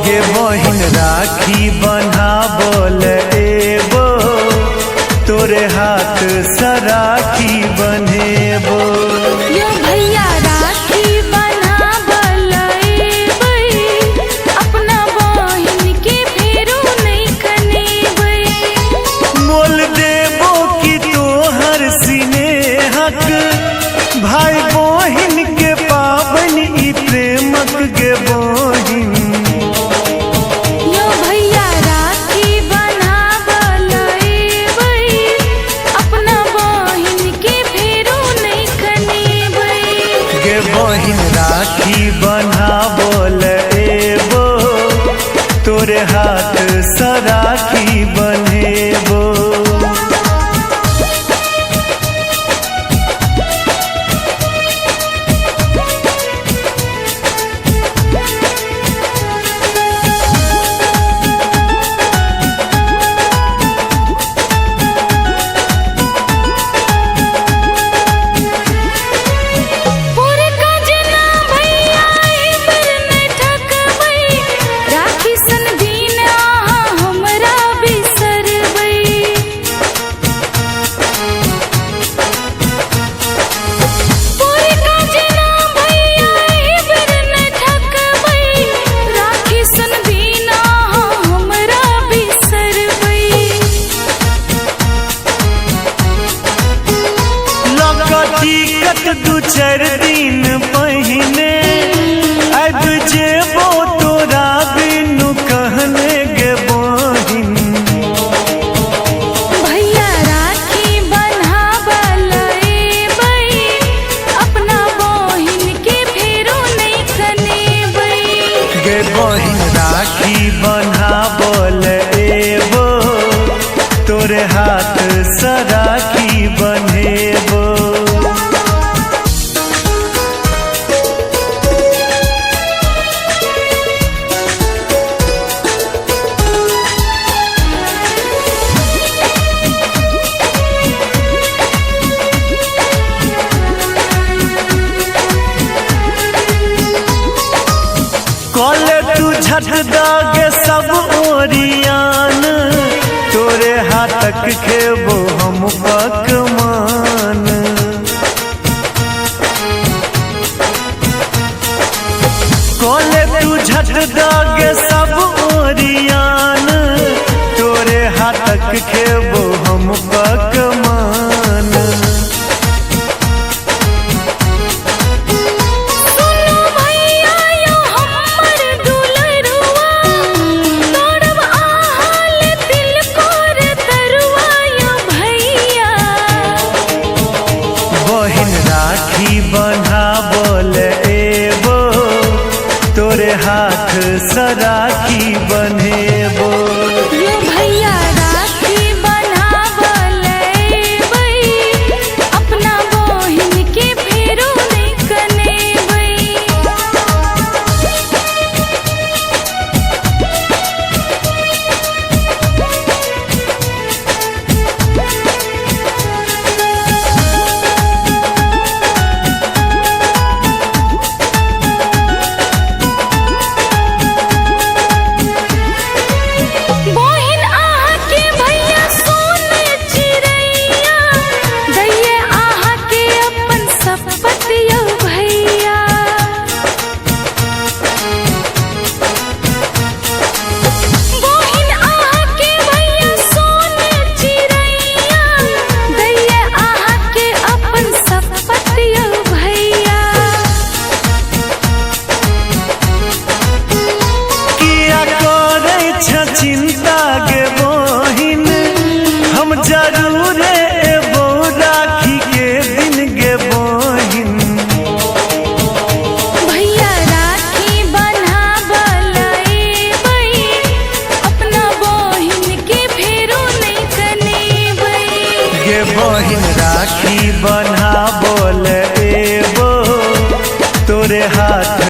गे बहिन राखी बन्हाबल एबो, तोरे हाथ से राखी बन्हेबो। यो भैया राखी बन्हाबल एबै, अपना बहिन के फेरू नहीं कनेबै। मोल देबो कि तोहर स्नेहक, भाई बहिन के पाबन ई प्रेमक गे बहिन। यो भैया राखी बन्हाबल एबै, अपना बहिन के फेरू नहीं कनेबै। गे बहिन राखी बन्हाबल एबो, तोरे हाथ से राखी बन्हेबो। पूरे काजना भैया एबर नहीं ठकबै, राखी सन दिन अहाँ हमरा बिसरबै। पूरे काजना भैया एबर नहीं ठकबै, राखी सन दिन अहाँ हमरा बिसरबै। टिकट दू चार दिन पहिने अब जेबो, तोरा बिनु कहने गे बहिन। भैया राखी बन्हाबल एबै, अपना बहिन के फेरू नहीं कनेबै। गे बहिन राखी बन्हाबल एबो, तोरे हाथ से राखी बन्हेबो। कॉले तू झट दागे सब ओरियान, तोरे हाथक खेबो हम पकवान। कॉले तू झट दागे सब ओरियान, तोरे हाथक खेबो हम पकवान। सुनो भैया यो हमर दुलरुआ, तोड़ब अहाँ ले तिलकोर तरुआ। यो भैया बहिन राखी बन्हाबल एबो, तोरे हाथ से राखी बन्हेबो। यो भैया राखी बन्हाबल एबै, अपना बहिन के फेरू नहीं कनेबै। बहिन अहाँ के भैया सोन चिड़ैया, दैये अहाँ के अपन शपथ यो भैया। बहिन अहाँ के भैया सोन चिड़ैया, दैये अहाँ के अपन शपथ यो भैया। किया करे छ चिंता गे बहिन, हम जरूर एबो राखी के दिन गे बहिन। भैया राखी बन्हाबल एबै, अपना बहिन के फेरू नहीं कनेबै। गे बहिन राखी बन्हा